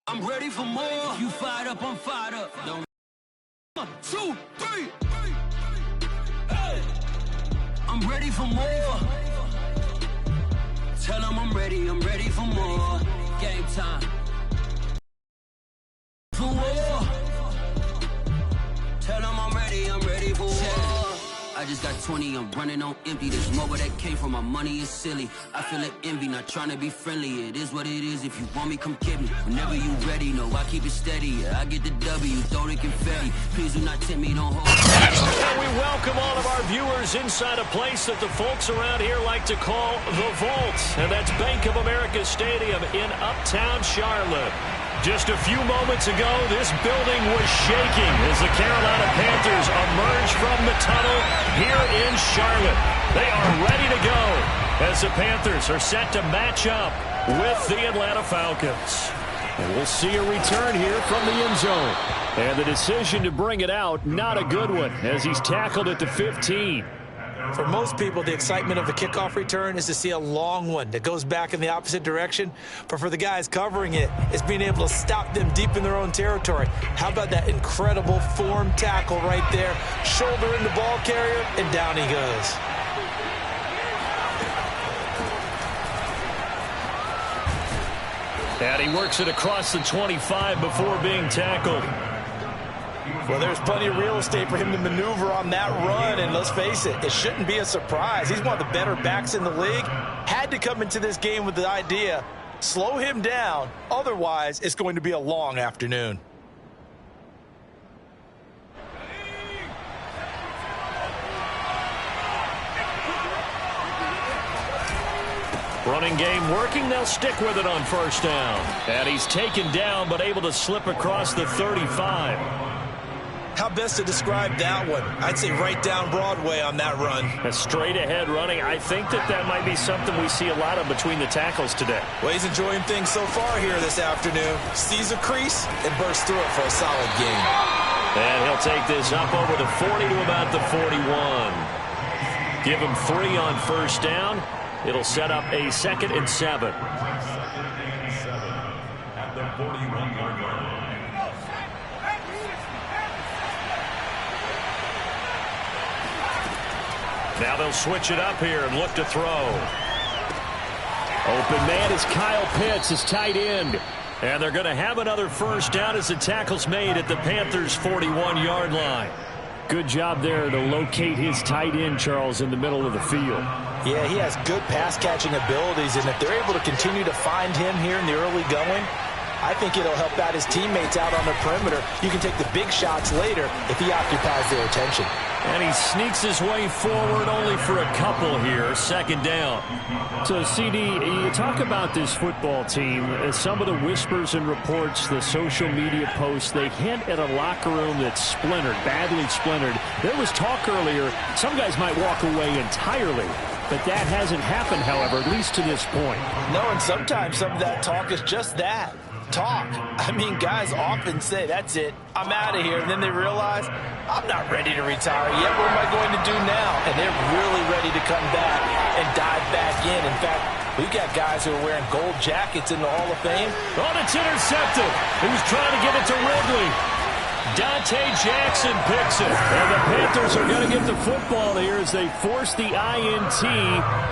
I'm ready for more. You fired up, I'm fired up. Don't 1, 2, 3. Hey. I'm ready for more. Tell them I'm ready for more. Game time. For war. Tell them I'm ready for war. I just got 20, I'm running on empty. This mobile that came from my money is silly. I feel like envy, not trying to be friendly. It is what it is, if you want me, come get me. Whenever you ready, no, I keep it steady. I get the W, throw the confetti. Please do not tempt me, don't hold me. And we welcome all of our viewers inside a place that the folks around here like to call the Vault. And that's Bank of America Stadium in Uptown Charlotte. Just a few moments ago, this building was shaking as the Carolina Panthers emerge from the tunnel here in Charlotte. They are ready to go as the Panthers are set to match up with the Atlanta Falcons. And we'll see a return here from the end zone. And the decision to bring it out, not a good one, as he's tackled at the 15. For most people, the excitement of a kickoff return is to see a long one that goes back in the opposite direction. But for the guys covering it, it's being able to stop them deep in their own territory. How about that incredible form tackle right there? Shoulder in the ball carrier, and down he goes. And he works it across the 25 before being tackled. Well, there's plenty of real estate for him to maneuver on that run, and let's face it, it shouldn't be a surprise. He's one of the better backs in the league. Had to come into this game with the idea, slow him down, otherwise it's going to be a long afternoon. Running game working, they'll stick with it on first down. And he's taken down, but able to slip across the 35. How best to describe that one? I'd say right down Broadway on that run. A straight ahead running. I think that might be something we see a lot of between the tackles today. Well, he's enjoying things so far here this afternoon. Sees a crease and bursts through it for a solid gain. And he'll take this up over the 40 to about the 41. Give him 3 on first down. It'll set up a 2nd and 7. At the 41-yard line. Now they'll switch it up here and look to throw. Open man is Kyle Pitts, his tight end. And they're going to have another first down as the tackle's made at the Panthers' 41-yard line. Good job there to locate his tight end, Charles, in the middle of the field. Yeah, he has good pass-catching abilities, and if they're able to continue to find him here in the early going, I think it'll help out his teammates out on the perimeter. You can take the big shots later if he occupies their attention. And he sneaks his way forward only for a couple here. 2nd down. So, CD, you talk about this football team. Some of the whispers and reports, the social media posts, they hint at a locker room that's splintered, badly splintered. There was talk earlier, some guys might walk away entirely. But that hasn't happened, however, at least to this point. No, and sometimes some of that talk is just that. Talk. I mean, guys often say, that's it, I'm out of here. And then they realize, I'm not ready to retire yet. What am I going to do now? And they're really ready to come back and dive back in. In fact, we've got guys who are wearing gold jackets in the Hall of Fame. Oh, it's intercepted. He was trying to get it to Ridley. Dante Jackson picks it. And the Panthers are going to get the football here as they force the INT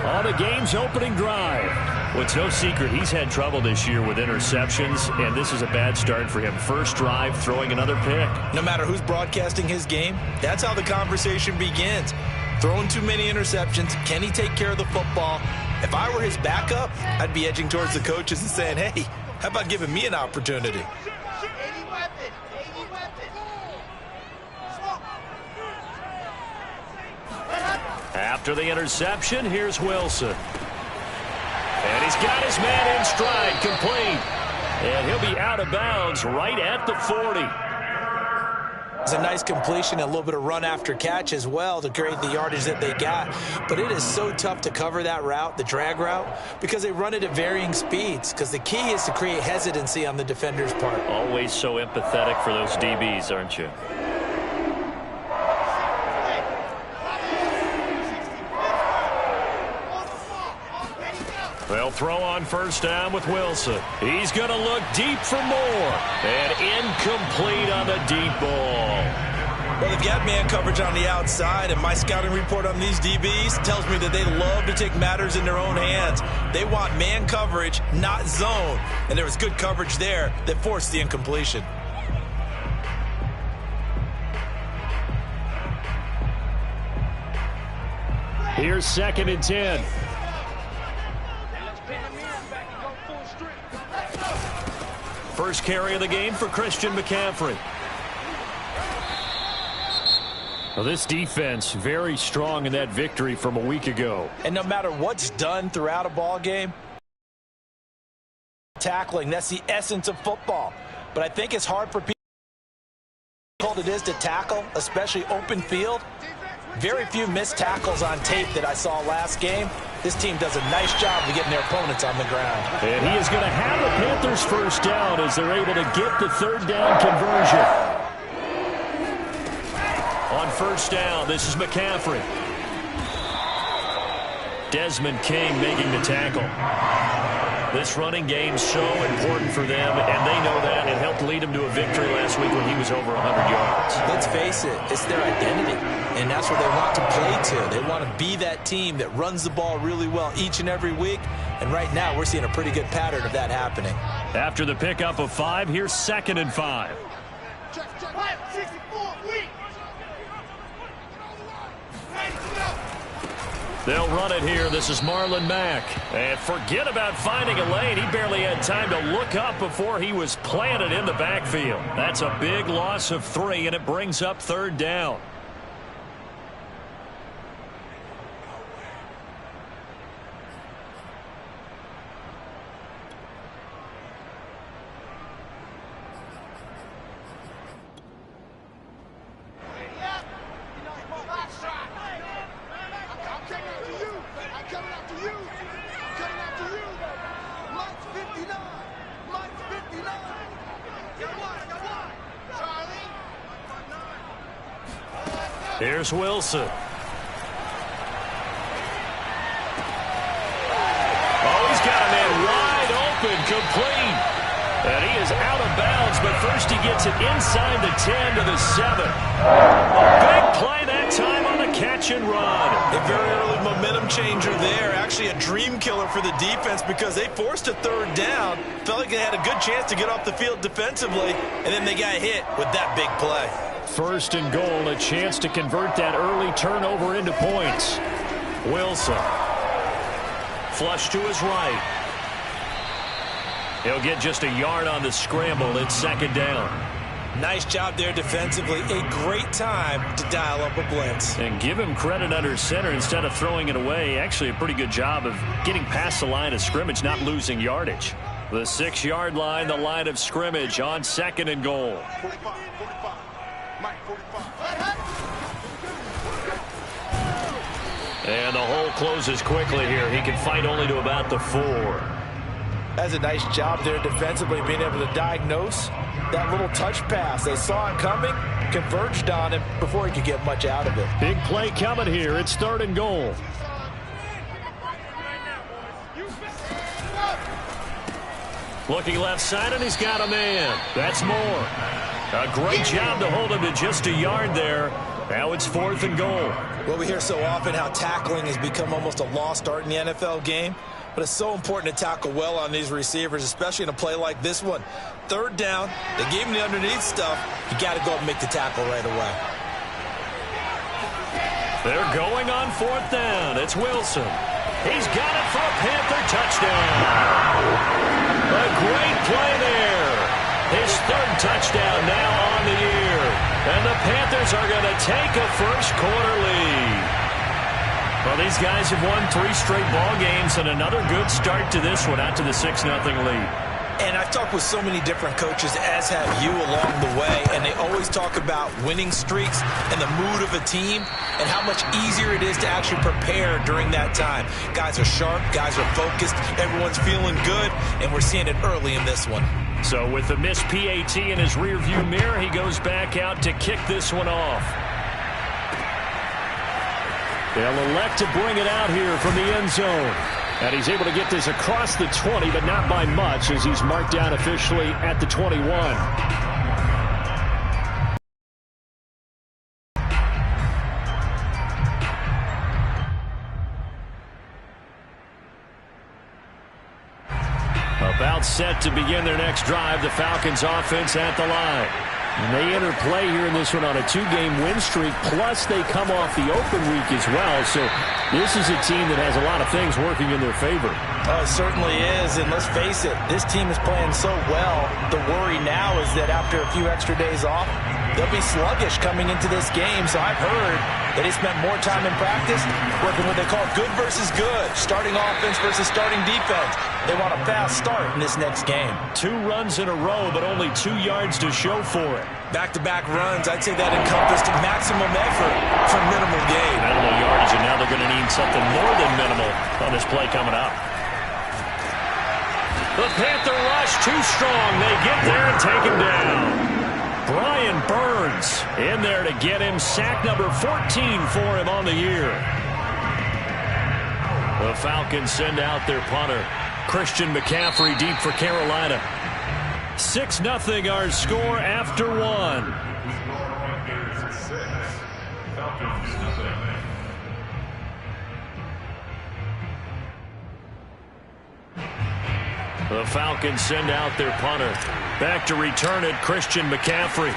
on the game's opening drive. Well, it's no secret he's had trouble this year with interceptions, and this is a bad start for him. First drive, throwing another pick. No matter who's broadcasting his game, that's how the conversation begins. Throwing too many interceptions, can he take care of the football? If I were his backup, I'd be edging towards the coaches and saying, hey, how about giving me an opportunity? After the interception, here's Wilson. And he's got his man in stride, complete. And he'll be out of bounds right at the 40. It's a nice completion, a little bit of run after catch as well to create the yardage that they got. But it is so tough to cover that route, the drag route, because they run it at varying speeds. Because the key is to create hesitancy on the defender's part. Always so empathetic for those DBs, aren't you? They'll throw on first down with Wilson. He's going to look deep for more. And incomplete on the deep ball. Well, they've got man coverage on the outside, and my scouting report on these DBs tells me that they love to take matters in their own hands. They want man coverage, not zone. And there was good coverage there that forced the incompletion. Here's 2nd and 10. First carry of the game for Christian McCaffrey. Well, this defense very strong in that victory from a week ago. And no matter what's done throughout a ball game, tackling, that's the essence of football. But I think it's hard for people it is to tackle, especially open field. Very few missed tackles on tape that I saw last game. This team does a nice job of getting their opponents on the ground. And he is going to have the Panthers first down as they're able to get the 3rd down conversion. On first down, this is McCaffrey. Desmond King making the tackle. This running game's so important for them, and they know that. It helped lead them to a victory last week when he was over 100 yards. Let's face it, it's their identity, and that's what they want to play to. They want to be that team that runs the ball really well each and every week, and right now we're seeing a pretty good pattern of that happening. After the pickup of 5, here's 2nd and 5. They'll run it here. This is Marlon Mack. And forget about finding a lane. He barely had time to look up before he was planted in the backfield. That's a big loss of 3, and it brings up 3rd down. Here's Wilson. Oh, he's got a man wide open, complete. And he is out of bounds, but first he gets it inside the 10 to the 7. A big play that time on the catch and run. A very early momentum changer there. Actually a dream killer for the defense because they forced a 3rd down. Felt like they had a good chance to get off the field defensively, and then they got hit with that big play. 1st and goal, a chance to convert that early turnover into points. Wilson. Flush to his right. He'll get just a yard on the scramble. It's 2nd down. Nice job there defensively. A great time to dial up a blitz. And give him credit under center instead of throwing it away. Actually a pretty good job of getting past the line of scrimmage, not losing yardage. The 6-yard line, the line of scrimmage on 2nd and goal. 45. And the hole closes quickly here. He can fight only to about the 4. That's a nice job there defensively, being able to diagnose that little touch pass. They saw it coming, converged on him before he could get much out of it. Big play coming here. It's 3rd and goal. Looking left side, and he's got a man. That's Moore. A great job to hold him to just a yard there. Now it's 4th and goal. Well, we hear so often how tackling has become almost a lost art in the NFL game. But it's so important to tackle well on these receivers, especially in a play like this one. 3rd down, they gave him the underneath stuff. You got to go up and make the tackle right away. They're going on 4th down. It's Wilson. He's got it for a Panther touchdown. A great play there. His 3rd touchdown now on the year. And the Panthers are going to take a first-quarter lead. Well, these guys have won 3 straight ball games and another good start to this one, out to the 6-0 lead. And I've talked with so many different coaches, as have you, along the way, and they always talk about winning streaks and the mood of a team and how much easier it is to actually prepare during that time. Guys are sharp, guys are focused, everyone's feeling good, and we're seeing it early in this one. So with the missed PAT in his rearview mirror, he goes back out to kick this one off. They'll elect to bring it out here from the end zone. And he's able to get this across the 20, but not by much, as he's marked down officially at the 21. About set to begin their next drive, the Falcons offense at the line. And they enter play here in this one on a 2-game win streak, plus they come off the open week as well. So this is a team that has a lot of things working in their favor. Oh, it certainly is, and let's face it, this team is playing so well. The worry now is that after a few extra days off, they'll be sluggish coming into this game. So I've heard that they spent more time in practice working what they call good versus good, starting offense versus starting defense. They want a fast start in this next game. 2 runs in a row, but only 2 yards to show for it. Back-to-back runs, I'd say that encompassed maximum effort for minimal gain. Minimal yardage, and now they're going to need something more than minimal on this play coming up. The Panther rush too strong. They get there and take him down. Brian Burns in there to get him. Sack number 14 for him on the year. The Falcons send out their punter, Christian McCaffrey, deep for Carolina. 6-0 our score after 1. The Falcons send out their punter. Back to return it, Christian McCaffrey.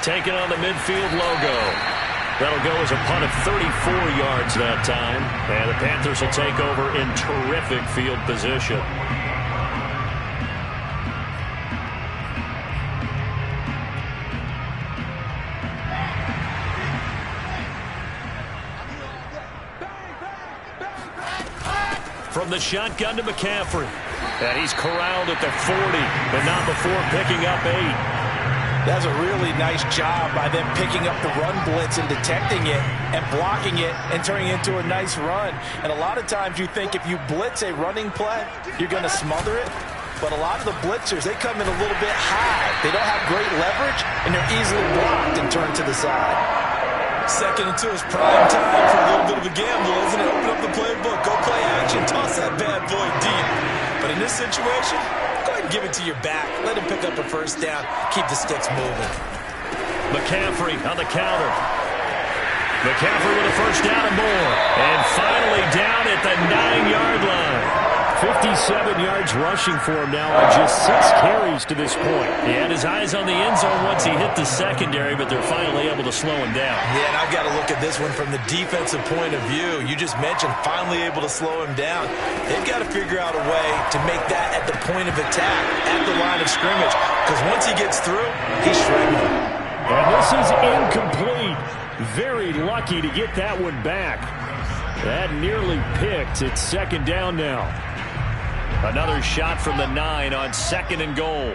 Taking on the midfield logo. That'll go as a punt of 34 yards that time. And the Panthers will take over in terrific field position. From the shotgun to McCaffrey. And he's corralled at the 40, but not before picking up 8. That's a really nice job by them picking up the run blitz and detecting it and blocking it and turning it into a nice run. And a lot of times you think if you blitz a running play, you're going to smother it. But a lot of the blitzers, they come in a little bit high. They don't have great leverage, and they're easily blocked and turned to the side. Second and 2 is prime time for a little bit of a gamble, isn't it? Open up the playbook, go play action, toss that bad boy deep. But in this situation, go ahead and give it to your back. Let him pick up a first down. Keep the sticks moving. McCaffrey on the counter. McCaffrey with a first down and more. And finally down at the 9-yard line. 57 yards rushing for him now on just 6 carries to this point. He had his eyes on the end zone once he hit the secondary, but they're finally able to slow him down. Yeah, and I've got to look at this one from the defensive point of view. You just mentioned finally able to slow him down. They've got to figure out a way to make that at the point of attack, at the line of scrimmage, because once he gets through, he's shredding him. And this is incomplete. Very lucky to get that one back. That nearly picked. It's second down now. Another shot from the 9 on 2nd and goal.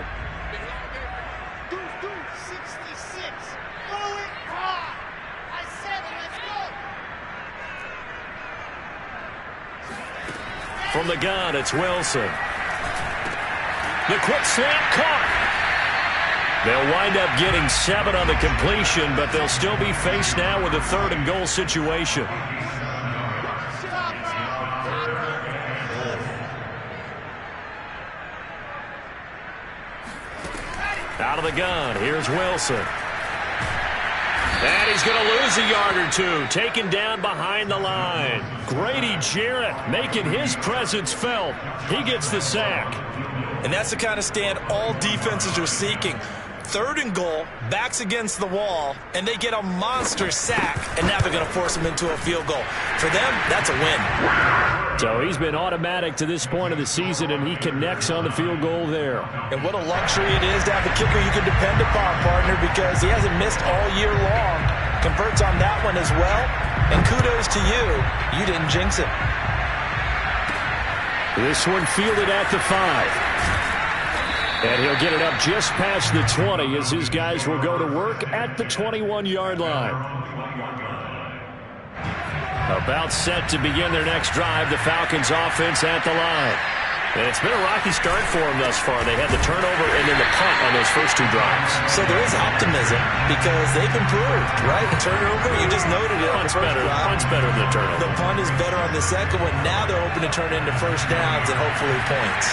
From the gun, it's Wilson. The quick slant caught. They'll wind up getting 7 on the completion, but they'll still be faced now with a 3rd and goal situation. Out of the gun, here's Wilson. And he's going to lose a yard or 2, taken down behind the line. Grady Jarrett making his presence felt. He gets the sack. And that's the kind of stand all defenses are seeking. 3rd and goal, backs against the wall, and they get a monster sack, and now they're going to force him into a field goal. For them, that's a win. So he's been automatic to this point of the season, and he connects on the field goal there. And what a luxury it is to have a kicker you can depend upon, partner, because he hasn't missed all year long. Converts on that one as well, and kudos to you. You didn't jinx it. This one fielded at the 5. And he'll get it up just past the 20 as his guys will go to work at the 21-yard line. About set to begin their next drive, the Falcons offense at the line. And it's been a rocky start for them thus far. They had the turnover and then the punt on those first two drives. So there is optimism because they've improved, right? The turnover, you just noted it. Punt's better than the turnover. The punt is better on the second one. Now they're hoping to turn it into first downs and hopefully points.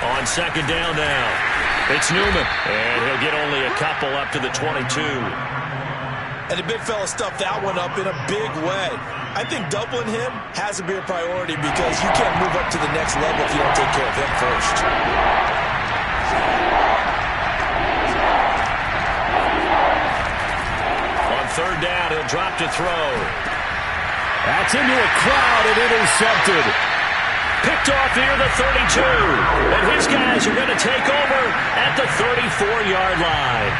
On second down now, it's Newman. And he'll get only a couple up to the 22. And the big fella stuffed that one up in a big way. I think doubling him has to be a priority because you can't move up to the next level if you don't take care of him first. On third down, he'll drop to throw. That's into a crowd and intercepted. Picked off near the 32. And his guys are going to take over at the 34-yard line.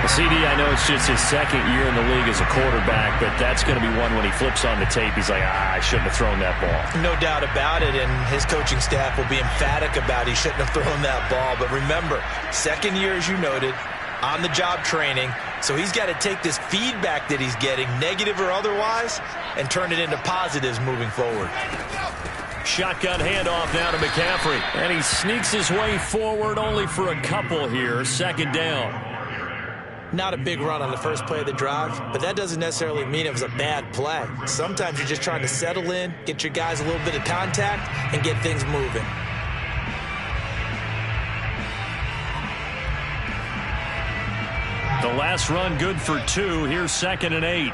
CD, I know it's just his second year in the league as a quarterback, but that's going to be one when he flips on the tape, he's like, I shouldn't have thrown that ball. No doubt about it, and his coaching staff will be emphatic about he shouldn't have thrown that ball. But remember, second year, as you noted, on-the-job training, so he's got to take this feedback that he's getting, negative or otherwise, and turn it into positives moving forward. Shotgun handoff now to McCaffrey. And he sneaks his way forward only for a couple here, second down. Not a big run on the first play of the drive, but that doesn't necessarily mean it was a bad play. Sometimes you're just trying to settle in, get your guys a little bit of contact, and get things moving. The last run good for 2. Here's 2nd and 8.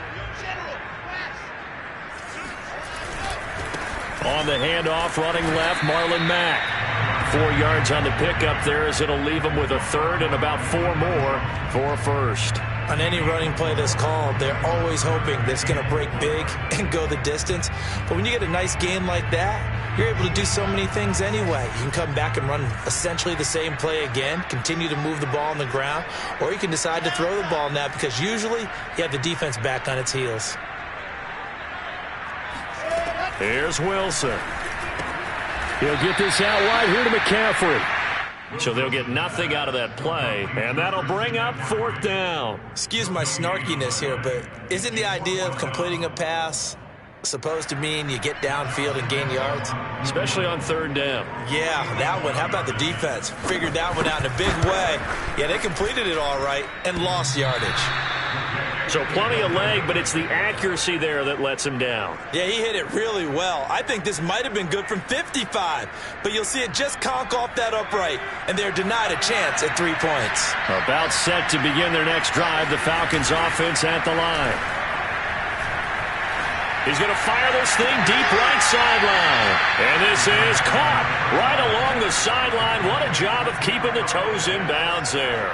On the handoff, running left, Marlon Mack. 4 yards on the pickup there as it'll leave him with a third and about 4 more for a first. On any running play that's called, they're always hoping that it's going to break big and go the distance. But when you get a nice game like that, you're able to do so many things anyway. You can come back and run essentially the same play again, continue to move the ball on the ground, or you can decide to throw the ball now because usually you have the defense back on its heels. Here's Wilson. He'll get this out wide here to McCaffrey. So they'll get nothing out of that play, and that'll bring up 4th down. Excuse my snarkiness here, but isn't the idea of completing a pass supposed to mean you get downfield and gain yards? Especially on 3rd down. Yeah, that one. How about the defense? Figured that one out in a big way. Yeah, they completed it all right and lost yardage. So plenty of leg, but it's the accuracy there that lets him down. Yeah, he hit it really well. I think this might have been good from 55, but you'll see it just conk off that upright, and they're denied a chance at 3 points. About set to begin their next drive, the Falcons offense at the line. He's going to fire this thing deep right sideline. And this is caught right along the sideline. What a job of keeping the toes in bounds there.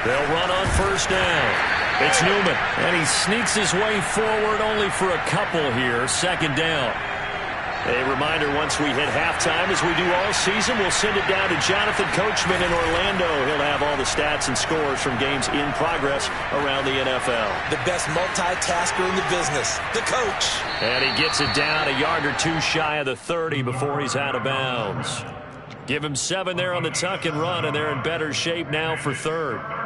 They'll run on 1st down. It's Newman. And he sneaks his way forward only for a couple here. 2nd down. A reminder, once we hit halftime, as we do all season, we'll send it down to Jonathan Coachman in Orlando. He'll have all the stats and scores from games in progress around the NFL. The best multitasker in the business, the coach. And he gets it down a yard or 2 shy of the 30 before he's out of bounds. Give him 7 there on the tuck and run, and they're in better shape now for 3rd.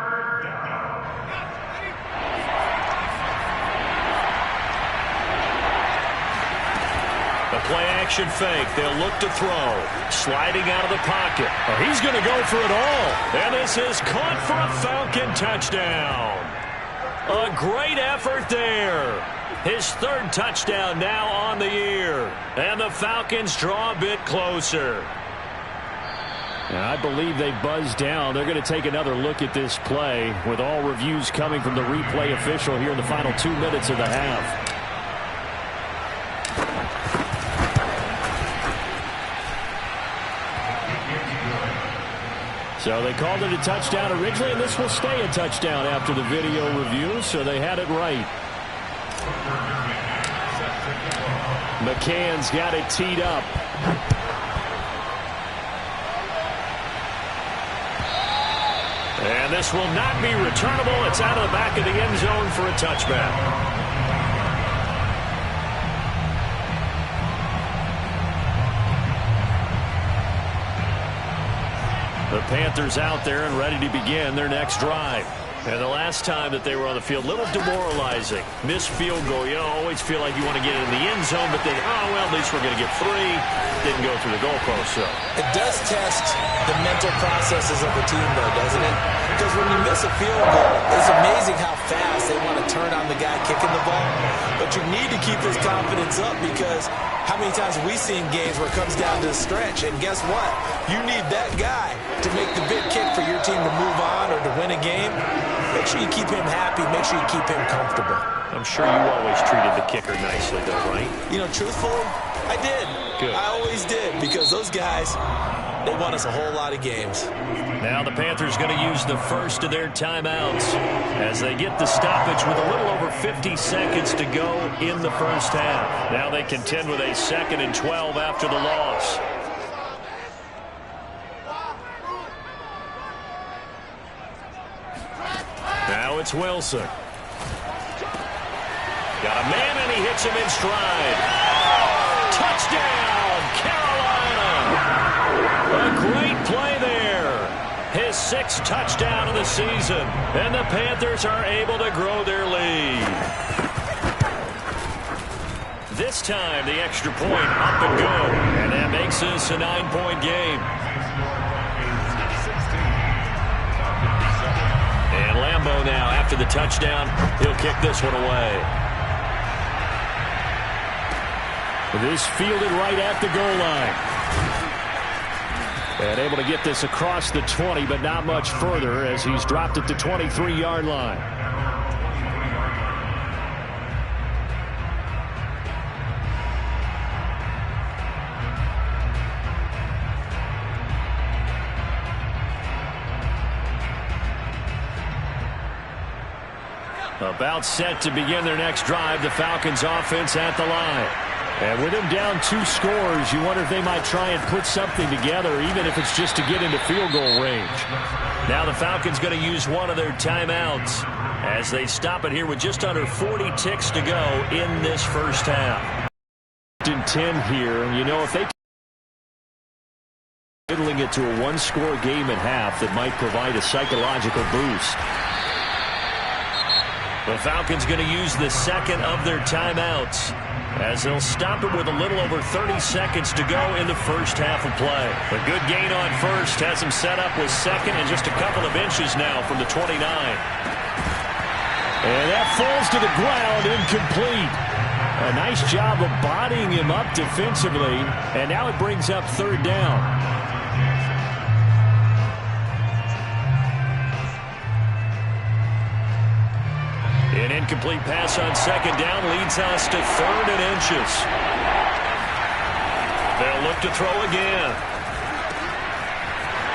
The play-action fake. They'll look to throw. Sliding out of the pocket. Oh, he's going to go for it all. And this is caught for a Falcon touchdown. A great effort there. His 3rd touchdown now on the year. And the Falcons draw a bit closer. And I believe they buzzed down. They're going to take another look at this play with all reviews coming from the replay official here in the final 2 minutes of the half. So they called it a touchdown originally, and this will stay a touchdown after the video review, so they had it right. McCann's got it teed up. And this will not be returnable. It's out of the back of the end zone for a touchback. The Panthers out there and ready to begin their next drive. And the last time that they were on the field, a little demoralizing. Missed field goal. You know, always feel like you want to get in the end zone, but then, oh, well, at least we're going to get 3. Didn't go through the goalpost, so. It does test the mental processes of the team, though, doesn't it? Because when you miss a field goal, it's amazing how fast they want to turn on the guy kicking the ball. But you need to keep his confidence up because how many times have we seen games where it comes down to the stretch? And guess what? You need that guy to make the big kick for your team to move on or to win a game. Make sure you keep him happy. Make sure you keep him comfortable. I'm sure you always treated the kicker nicely, though, right? You know, truthfully, I did. Good. I always did because those guys, they won us a whole lot of games. Now the Panthers going to use the first of their timeouts as they get the stoppage with a little over 50 seconds to go in the first half. Now they contend with a 2nd and 12 after the loss. Now it's Wilson. Got a man, and he hits him in stride. Touchdown, Carolina! A great play there. His 6th touchdown of the season. And the Panthers are able to grow their lead. This time, the extra point up and good. And that makes this a 9-point game. And Lambeau now, after the touchdown, he'll kick this one away. This fielded right at the goal line. And able to get this across the 20, but not much further as he's dropped at the 23-yard line. About set to begin their next drive, the Falcons offense at the line. And with them down 2 scores, you wonder if they might try and put something together, even if it's just to get into field goal range. Now the Falcons going to use one of their timeouts as they stop it here with just under 40 ticks to go in this first half. 10 here, and you know if they middling it to a 1-score game at half, that might provide a psychological boost. The Falcons going to use the 2nd of their timeouts as they'll stop it with a little over 30 seconds to go in the first half of play. A good gain on first has them set up with 2nd and just a couple of inches now from the 29. And that falls to the ground, incomplete. A nice job of bodying him up defensively, and now it brings up 3rd down. An incomplete pass on 2nd down leads us to 3rd and inches. They'll look to throw again.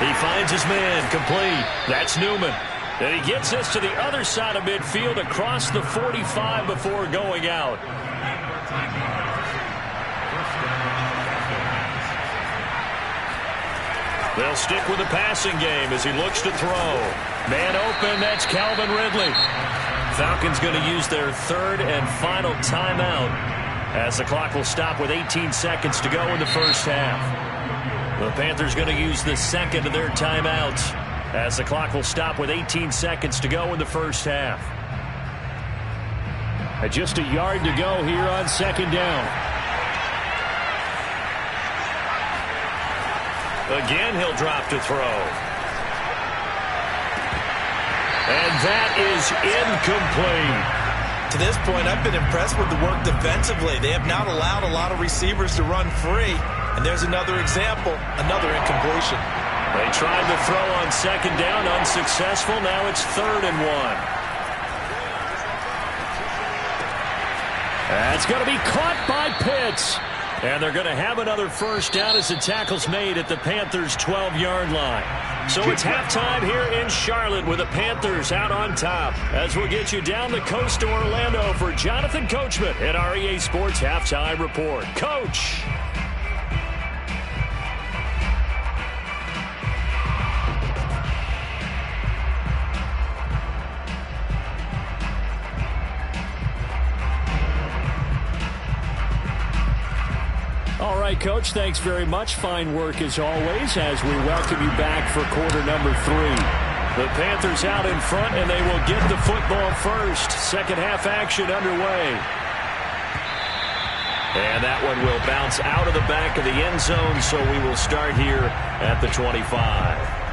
He finds his man, complete. That's Newman. And he gets this to the other side of midfield across the 45 before going out. They'll stick with the passing game as he looks to throw. Man open, that's Calvin Ridley. Falcons going to use their 3rd and final timeout as the clock will stop with 18 seconds to go in the first half. The Panthers going to use the 2nd of their timeouts as the clock will stop with 18 seconds to go in the first half. Just a yard to go here on 2nd down. Again, he'll drop to throw. And that is incomplete. To this point, I've been impressed with the work defensively. They have not allowed a lot of receivers to run free. And there's another example, another incompletion. They tried to throw on 2nd down, unsuccessful. Now it's 3rd and 1. That's going to be caught by Pitts. And they're going to have another first down as the tackle's made at the Panthers' 12-yard line. So it's halftime here in Charlotte with the Panthers out on top. As we'll get you down the coast to Orlando for Jonathan Coachman at our EA Sports Halftime Report. Coach. All right, Coach, thanks very much. Fine work as always as we welcome you back for quarter number 3. The Panthers out in front, and they will get the football first. Second half action underway. And that one will bounce out of the back of the end zone, so we will start here at the 25.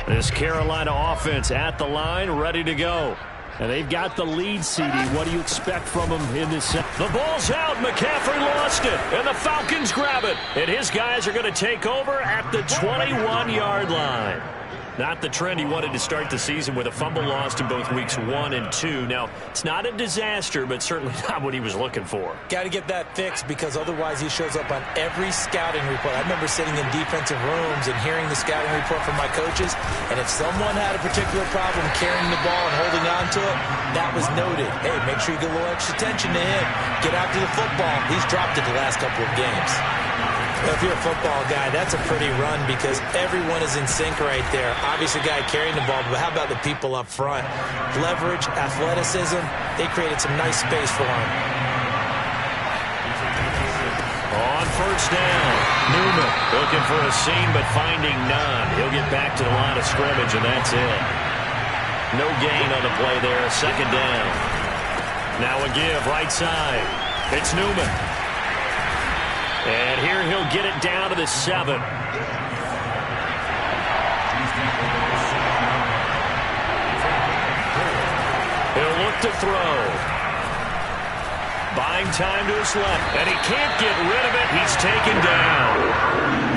This Carolina offense at the line, ready to go. And they've got the lead, CD. What do you expect from them in this set? The ball's out. McCaffrey lost it. And the Falcons grab it. And his guys are going to take over at the 21-yard line. Not the trend he wanted to start the season with a fumble lost in both weeks 1 and 2. Now, it's not a disaster, but certainly not what he was looking for. Got to get that fixed because otherwise he shows up on every scouting report. I remember sitting in defensive rooms and hearing the scouting report from my coaches, and if someone had a particular problem carrying the ball and holding on to it, that was noted. Hey, make sure you get a little extra attention to him. Get after the football. He's dropped it the last couple of games. If you're a football guy, that's a pretty run because everyone is in sync right there. Obviously, the guy carrying the ball, but how about the people up front? Leverage, athleticism, they created some nice space for him. On first down, Newman looking for a seam but finding none. He'll get back to the line of scrimmage, and that's it. No gain on the play there, second down. Now a give, right side. It's Newman. And here he'll get it down to the 7. He'll look to throw. Buying time to his left, and he can't get rid of it. He's taken down.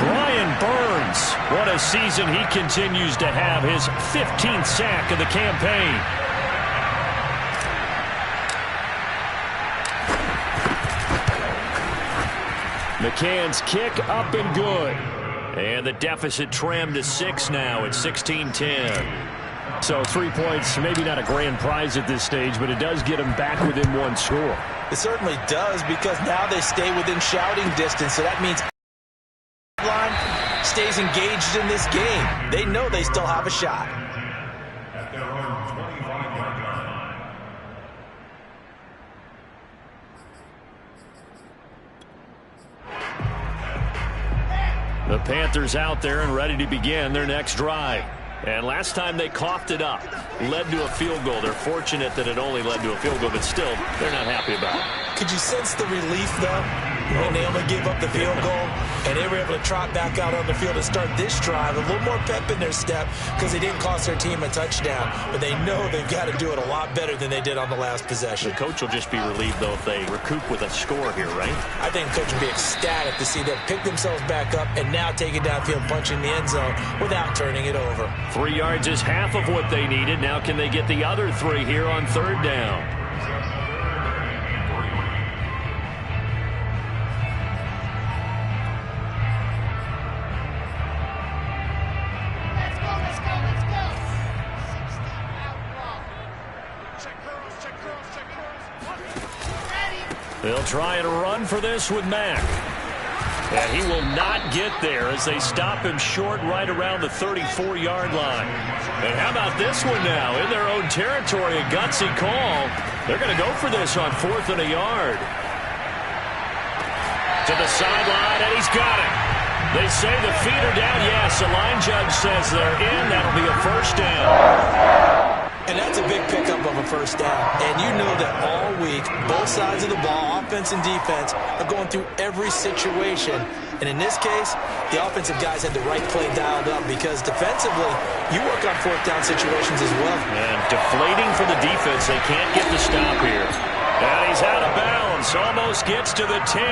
Brian Burns, what a season he continues to have. His 15th sack of the campaign. McCann's kick up and good. And the deficit trimmed to 6 now at 16-10. So 3 points, maybe not a grand prize at this stage, but it does get them back within one score. It certainly does because now they stay within shouting distance. So that means line stays engaged in this game. They know they still have a shot. The Panthers out there and ready to begin their next drive. And last time they coughed it up, led to a field goal. They're fortunate that it only led to a field goal, but still, they're not happy about it. Could you sense the relief, though, when they only gave up the field goal and they were able to trot back out on the field and start this drive? A little more pep in their step because they didn't cost their team a touchdown, but they know they've got to do it a lot better than they did on the last possession. The coach will just be relieved, though, if they recoup with a score here, right? I think the coach will be ecstatic to see them pick themselves back up and now take it downfield, punching the end zone without turning it over. 3 yards is half of what they needed. Now can they get the other 3 here on third down? They'll try and run for this with Mack. And he will not get there as they stop him short right around the 34-yard line. And how about this one now? In their own territory, a gutsy call. They're going to go for this on 4th and a yard. To the sideline, and he's got it. They say the feet are down. Yes, the line judge says they're in. That'll be a first down. And that's a big pickup of a first down. And you know that all week, both sides of the ball, offense and defense, are going through every situation. And in this case, the offensive guys had the right play dialed up because defensively, you work on 4th down situations as well. And deflating for the defense. They can't get the stop here. And he's out of bounds. Almost gets to the 10.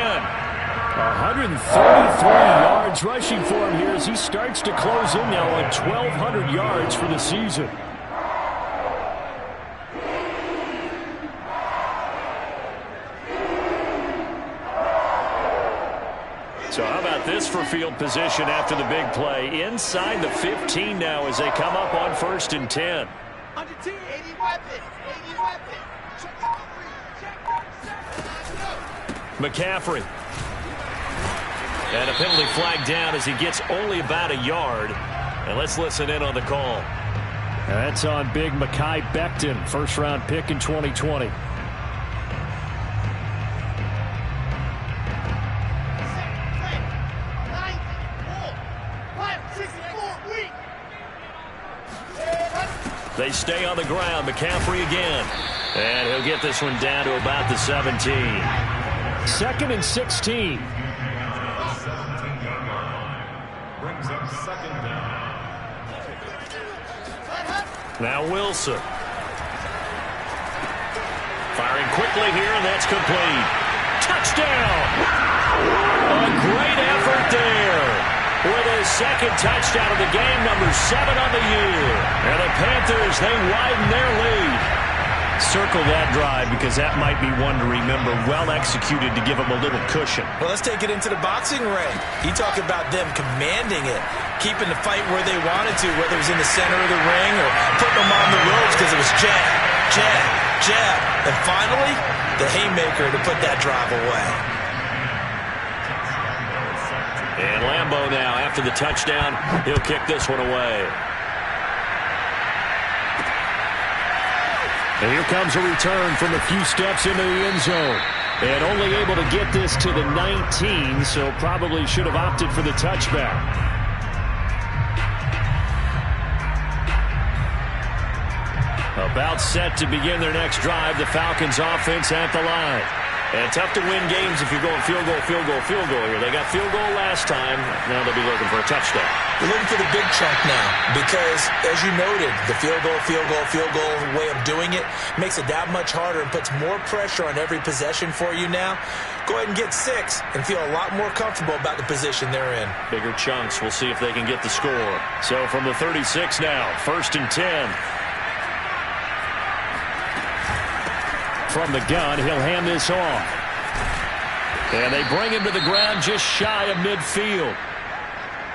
133 yards rushing for him here as he starts to close in now on 1,200 yards for the season. So how about this for field position after the big play? Inside the 15 now as they come up on 1st and 10. McCaffrey. And a penalty flag down as he gets only about a yard. And let's listen in on the call. That's on big Mekhi Becton, first-round pick in 2020. They stay on the ground. McCaffrey again. And he'll get this one down to about the 17. 2nd and 16. Brings up 2nd down. Now Wilson. Firing quickly here, and that's complete. Touchdown! A great effort there. With his 2nd touchdown of the game, number 7 on the year. And the Panthers, they widen their lead. Circle that drive because that might be one to remember. Well executed to give them a little cushion. Well, let's take it into the boxing ring. You talk about them commanding it, keeping the fight where they wanted to, whether it was in the center of the ring or putting them on the ropes because it was jab, jab, jab. And finally, the haymaker to put that drive away. And Lambeau now, after the touchdown, he'll kick this one away. And here comes a return from a few steps into the end zone. And only able to get this to the 19, so probably should have opted for the touchback. About set to begin their next drive, the Falcons offense at the line. And tough to win games if you're going field goal, field goal, field goal here. They got field goal last time. Now they'll be looking for a touchdown. They're looking for the big chunk now because, as you noted, the field goal way of doing it makes it that much harder and puts more pressure on every possession for you now. Go ahead and get 6 and feel a lot more comfortable about the position they're in. Bigger chunks. We'll see if they can get the score. So from the 36 now, 1st and 10. From the gun, he'll hand this off. And they bring him to the ground just shy of midfield.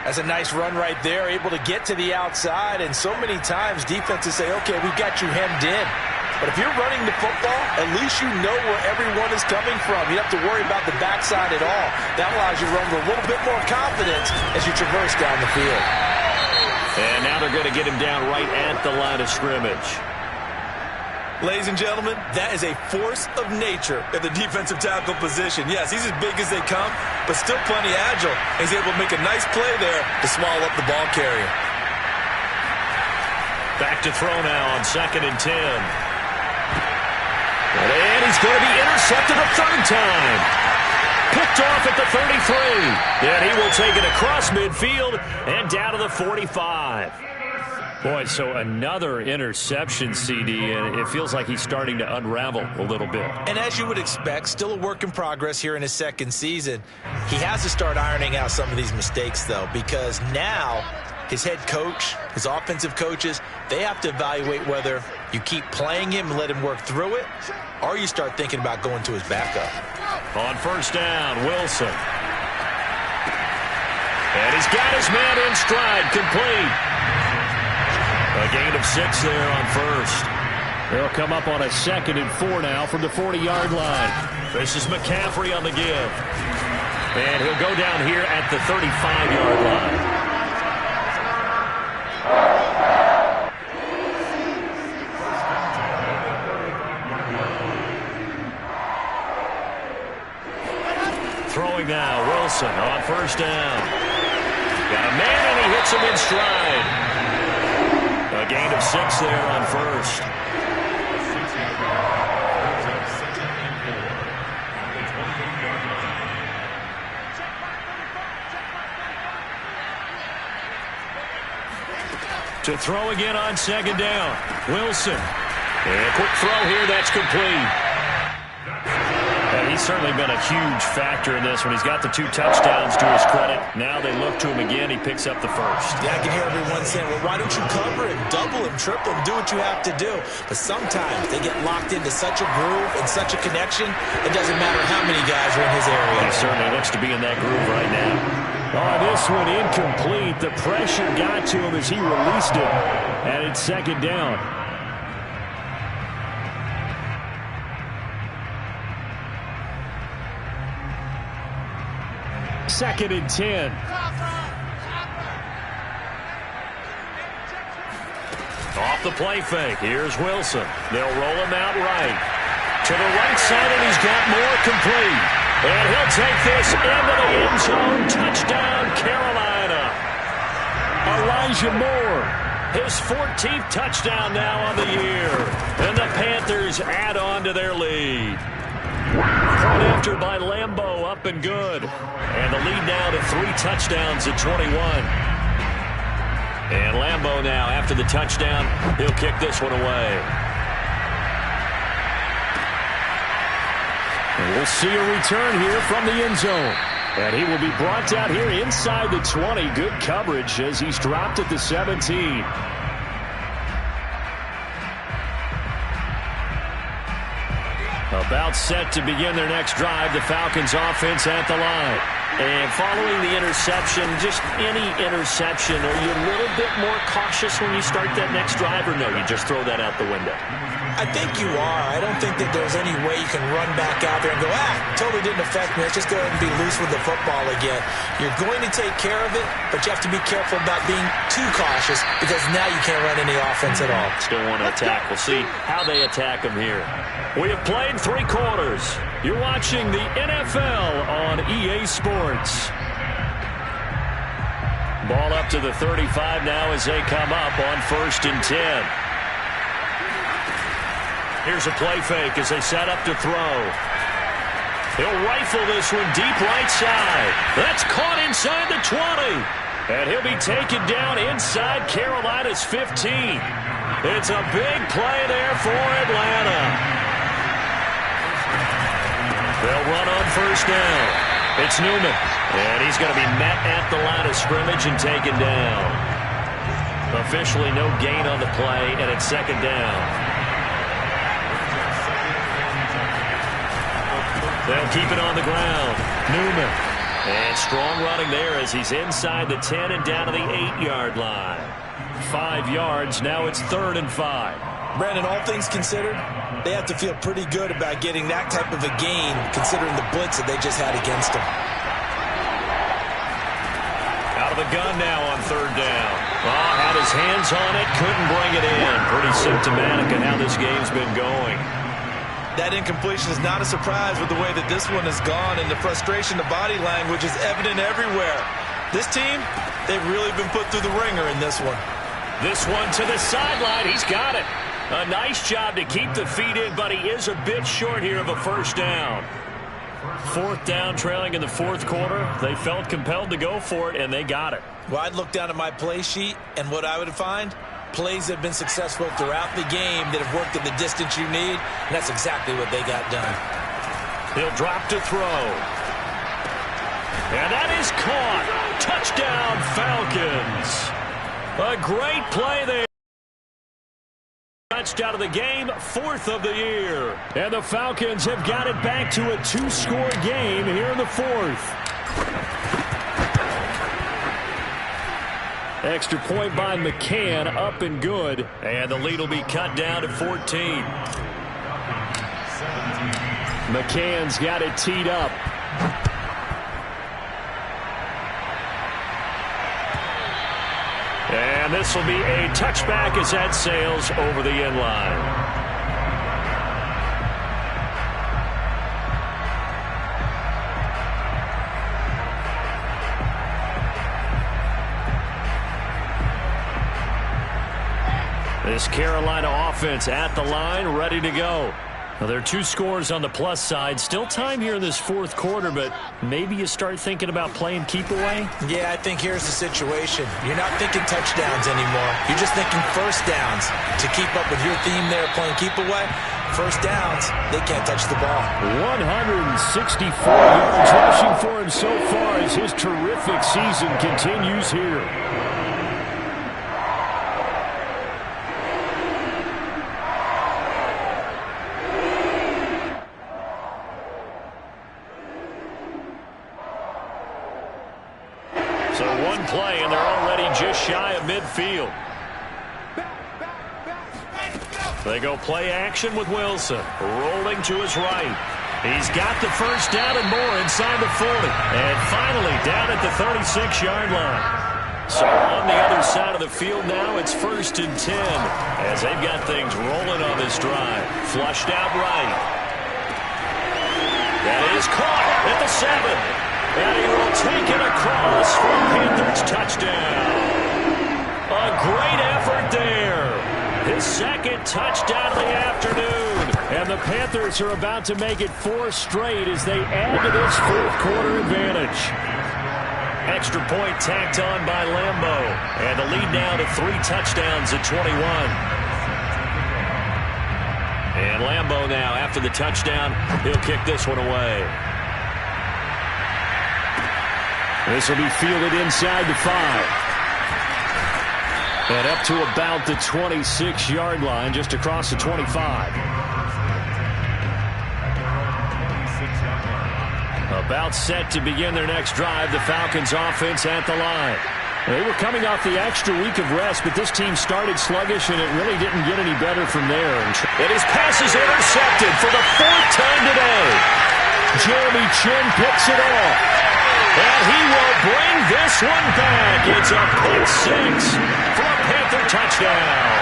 That's a nice run right there, able to get to the outside. And so many times defenses say, okay, we've got you hemmed in. But if you're running the football, at least you know where everyone is coming from. You don't have to worry about the backside at all. That allows you to run with a little bit more confidence as you traverse down the field. And now they're going to get him down right at the line of scrimmage. Ladies and gentlemen, that is a force of nature at the defensive tackle position. Yes, he's as big as they come, but still plenty agile. He's able to make a nice play there to swallow up the ball carrier. Back to throw now on 2nd and 10. And he's going to be intercepted a 3rd time. Picked off at the 33. And he will take it across midfield and down to the 45. Boy, so another interception, CD, and it feels like he's starting to unravel a little bit. And as you would expect, still a work in progress here in his 2nd season. He has to start ironing out some of these mistakes, though, because now his head coach, his offensive coaches, they have to evaluate whether you keep playing him and let him work through it, or you start thinking about going to his backup. On 1st down, Wilson. And he's got his man in stride, complete. A gain of 6 there on 1st. They'll come up on a 2nd and 4 now from the 40-yard line. This is McCaffrey on the give. And he'll go down here at the 35-yard line. Throwing now, Wilson on 1st down. Got a man and he hits him in stride. A gain of 6 there on 1st. To throw again on 2nd down. Wilson. And a quick throw here, that's complete. And he's certainly been a huge factor in this one. He's got the 2 touchdowns to his credit. Now they look to him again. He picks up the 1st. Yeah, I can hear everyone saying, well, why don't you cover him, double him, triple him, do what you have to do. But sometimes they get locked into such a groove and such a connection, it doesn't matter how many guys are in his area. He certainly looks to be in that groove right now. Oh, this one incomplete. The pressure got to him as he released it. And it's 2nd down. Second and 10. Off the play fake, here's Wilson. They'll roll him out right. To the right side, and he's got more complete. And he'll take this into the end zone. Touchdown, Carolina. Elijah Moore, his 14th touchdown now on the year. And the Panthers add on to their lead. Point after by Lambeau, up and good. And the lead now to 3 touchdowns at 21. And Lambeau now, after the touchdown, he'll kick this one away. And we'll see a return here from the end zone. And he will be brought out here inside the 20. Good coverage as he's dropped at the 17. About set to begin their next drive, the Falcons offense at the line. And following the interception, just any interception, are you a little bit more cautious when you start that next drive, or no, you just throw that out the window? I think you are. I don't think that there's any way you can run back out there and go, totally didn't affect me. Let's just go ahead and be loose with the football again. You're going to take care of it, but you have to be careful about being too cautious because now you can't run any offense at all. Still want to attack. We'll see how they attack them here. We have played 3 quarters. You're watching the NFL on EA Sports. Ball up to the 35 now as they come up on 1st and 10. Here's a play fake as they set up to throw. He'll rifle this one deep right side. That's caught inside the 20. And he'll be taken down inside Carolina's 15. It's a big play there for Atlanta. They'll run on 1st down. It's Newman. And he's going to be met at the line of scrimmage and taken down. Officially no gain on the play, and it's 2nd down. They'll keep it on the ground. Newman. And strong running there as he's inside the 10 and down to the 8-yard line. 5 yards. Now it's 3rd and 5. Brandon, all things considered, they have to feel pretty good about getting that type of a gain considering the blitz that they just had against them. Out of the gun now on 3rd down. Had his hands on it, couldn't bring it in. Pretty symptomatic of how this game's been going. That incompletion is not a surprise with the way that this one has gone, and the frustration, the body language is evident everywhere. This team, they've really been put through the ringer in this one. This one to the sideline. He's got it. A nice job to keep the feet in, but he is a bit short here of a 1st down. 4th down, trailing in the 4th quarter. They felt compelled to go for it, and they got it. Well, I'd look down at my play sheet, and what I would find, plays that have been successful throughout the game that have worked at the distance you need, and that's exactly what they got done. He'll drop to throw. And that is caught. Touchdown, Falcons. A great play there. Touchdown of the game, 4th of the year. And the Falcons have got it back to a 2-score game here in the 4th. Extra point by McCann, up and good. And the lead will be cut down to 14. McCann's got it teed up. And this will be a touchback as that sails over the end line. This Carolina offense at the line, ready to go. Well, there are 2 scores on the plus side. Still time here in this 4th quarter, but maybe you start thinking about playing keep away? Yeah, I think here's the situation. You're not thinking touchdowns anymore. You're just thinking 1st downs. To keep up with your theme there, playing keep away, 1st downs, they can't touch the ball. 164 yards rushing for him so far as his terrific season continues here. So 1 play, and they're already just shy of midfield. They go play action with Wilson. Rolling to his right. He's got the 1st down and more inside the 40. And finally down at the 36-yard line. So on the other side of the field now. It's 1st and 10 as they've got things rolling on this drive. Flushed out right. That is caught at the 7. And he will take it across for a Panthers touchdown. A great effort there. His second touchdown of the afternoon. And the Panthers are about to make it 4 straight as they add to this fourth-quarter advantage. Extra point tacked on by Lambo. And the lead now to 3 touchdowns at 21. And Lambo now, after the touchdown, he'll kick this one away. This will be fielded inside the 5. And up to about the 26-yard line, just across the 25. About set to begin their next drive, the Falcons offense at the line. They were coming off the extra week of rest, but this team started sluggish, and it really didn't get any better from there. And his pass is intercepted for the 4th time today. Jeremy Chin picks it off. And he will bring this one back. It's a pick 6 for a Panther touchdown.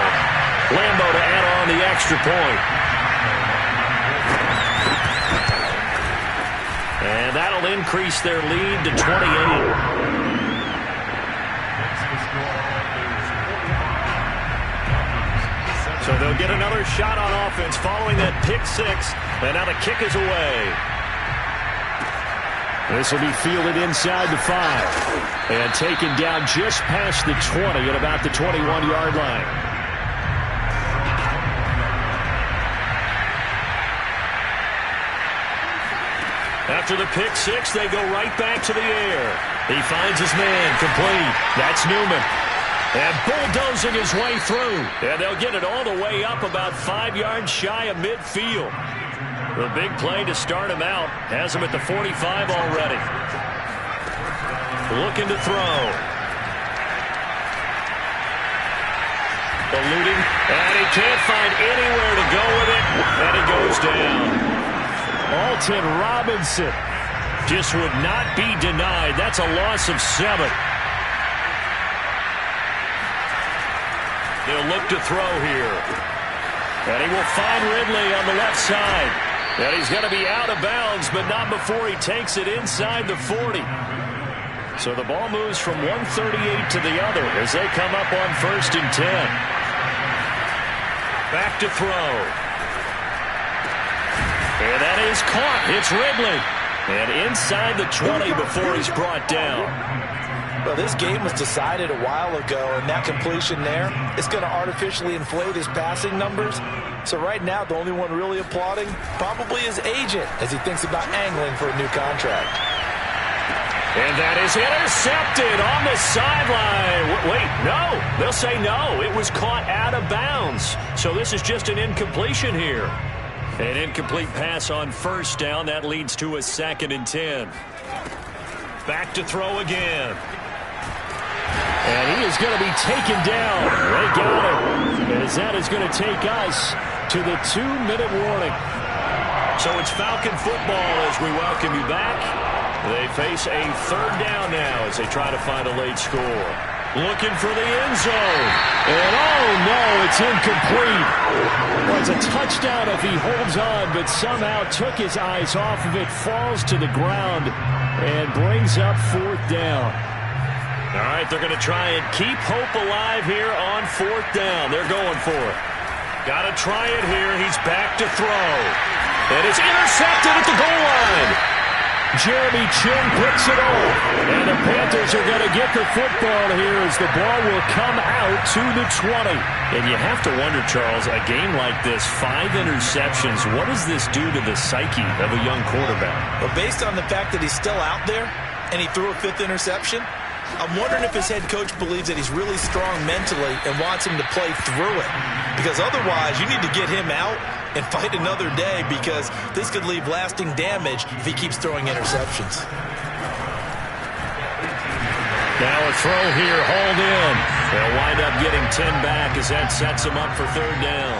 Lambo to add on the extra point. And that'll increase their lead to 28. So they'll get another shot on offense following that pick 6. And now the kick is away. This will be fielded inside the 5 and taken down just past the 20 at about the 21-yard line. After the pick 6, they go right back to the air. He finds his man, complete. That's Newman. And bulldozing his way through. And they'll get it all the way up about 5 yards shy of midfield. The big play to start him out has him at the 45 already. Looking to throw. Eluding, and he can't find anywhere to go with it, and he goes down. Alton Robinson just would not be denied. That's a loss of 7. They'll look to throw here. And he will find Ridley on the left side. And he's going to be out of bounds, but not before he takes it inside the 40. So the ball moves from 138 to the other as they come up on 1st and 10. Back to throw. And that is caught. It's Ridley. And inside the 20 before he's brought down. Well, this game was decided a while ago, and that completion there is going to artificially inflate his passing numbers. So right now, the only one really applauding probably his agent as he thinks about angling for a new contract. And that is intercepted on the sideline. Wait, no. They'll say no. It was caught out of bounds. So this is just an incompletion here. An incomplete pass on 1st down. That leads to a 2nd and 10. Back to throw again. And he is going to be taken down. They got him. As that is going to take us to the 2-minute warning. So it's Falcon football as we welcome you back. They face a 3rd down now as they try to find a late score. Looking for the end zone. And oh no, it's incomplete. Well, it's a touchdown if he holds on, but somehow took his eyes off of it, falls to the ground, and brings up 4th down. All right, they're going to try and keep hope alive here on 4th down. They're going for it. Got to try it here. He's back to throw. And it's intercepted at the goal line. Jeremy Chin picks it off. And the Panthers are going to get the football here as the ball will come out to the 20. And you have to wonder, Charles, a game like this, 5 interceptions, what does this do to the psyche of a young quarterback? Well, based on the fact that he's still out there and he threw a 5th interception, I'm wondering if his head coach believes that he's really strong mentally and wants him to play through it. Because otherwise, you need to get him out and fight another day, because this could leave lasting damage if he keeps throwing interceptions. Now a throw here, hauled in. They'll wind up getting 10 back as that sets them up for 3rd down.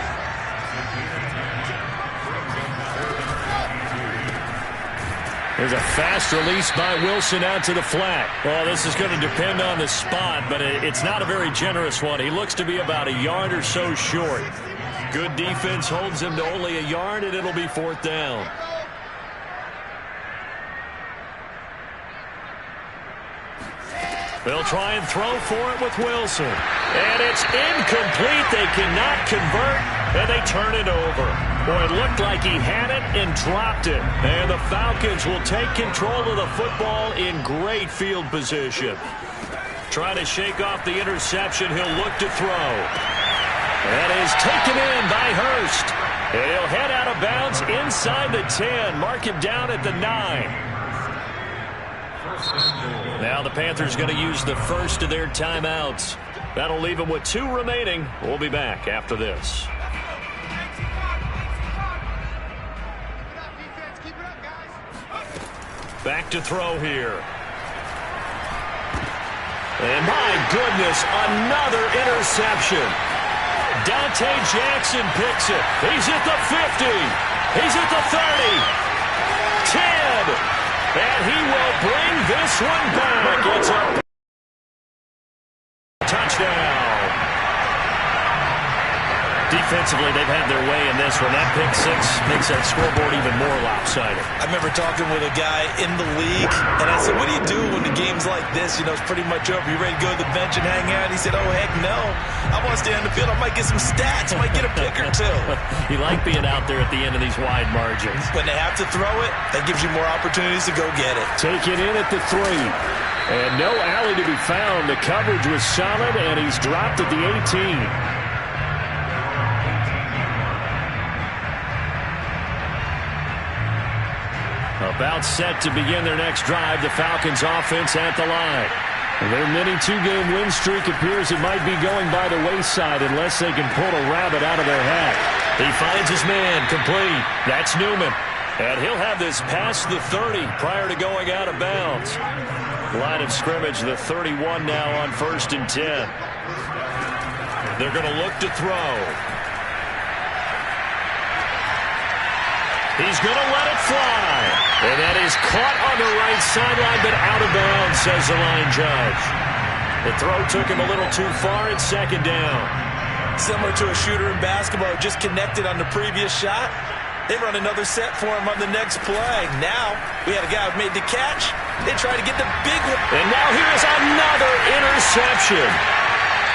There's a fast release by Wilson out to the flat. Well, this is going to depend on the spot, but it's not a very generous one. He looks to be about a yard or so short. Good defense holds him to only a yard, and it'll be 4th down. They'll try and throw for it with Wilson. And it's incomplete. They cannot convert, and they turn it over. Boy, it looked like he had it and dropped it. And the Falcons will take control of the football in great field position. Trying to shake off the interception. He'll look to throw. That is taken in by Hurst. And he'll head out of bounds inside the 10. Mark him down at the 9. Now the Panthers going to use the first of their timeouts. That'll leave them with 2 remaining. We'll be back after this. Back to throw here. And my goodness, another interception. Dante Jackson picks it. He's at the 50. He's at the 30. 10. And he will bring this one back. It's a touchdown. Defensively, they've had their way in this one. That pick 6 makes that scoreboard even more lopsided. I remember talking with a guy in the league, and I said, what do you do when the game's like this? You know, it's pretty much over. You ready to go to the bench and hang out? He said, oh, heck no. I want to stay on the field. I might get some stats. I might get a pick or 2. You like being out there at the end of these wide margins. When they have to throw it, that gives you more opportunities to go get it. Take it in at the 3. And no alley to be found. The coverage was solid, and he's dropped at the 18. About set to begin their next drive. The Falcons offense at the line. Their mini 2-game win streak appears it might be going by the wayside unless they can pull a rabbit out of their hat. He finds his man complete. That's Newman. And he'll have this past the 30 prior to going out of bounds. Line of scrimmage, the 31 now on 1st and 10. They're going to look to throw. He's going to let it fly. And that is caught on the right sideline, but out of bounds, says the line judge. The throw took him a little too far. It's 2nd down. Similar to a shooter in basketball, just connected on the previous shot. They run another set for him on the next play. Now, we had a guy who made the catch. They try to get the big one. And now here's another interception.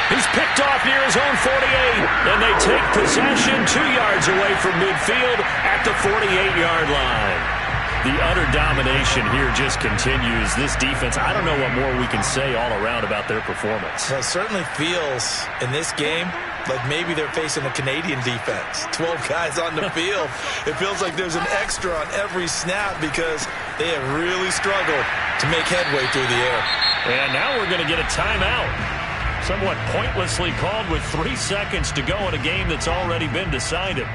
He's picked off near his own 48, and they take possession 2 yards away from midfield at the 48-yard line. The utter domination here just continues. This defense, I don't know what more we can say all around about their performance. Well, it certainly feels in this game like maybe they're facing a Canadian defense. 12 guys on the field. It feels like there's an extra on every snap because they have really struggled to make headway through the air. And now we're going to get a timeout. Somewhat pointlessly called with 3 seconds to go in a game that's already been decided.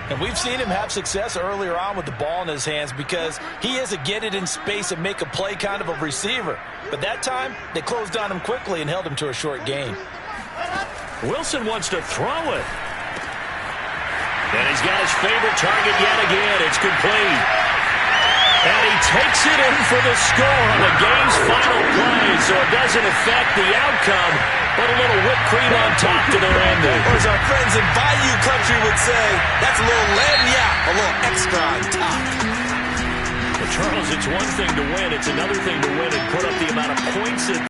And we've seen him have success earlier on with the ball in his hands because he is a get it in space and make a play kind of a receiver. But that time, they closed on him quickly and held him to a short gain. Wilson wants to throw it. And he's got his favorite target yet again. It's complete. And he takes it in for the score on the game's final play, so it doesn't affect the outcome, but a little whipped cream on top to their ending. Or as our friends in Bayou Country would say, that's a little lagniappe, a little extra on top. Well, Charles, it's one thing to win. It's another thing to win and put up the amount of points that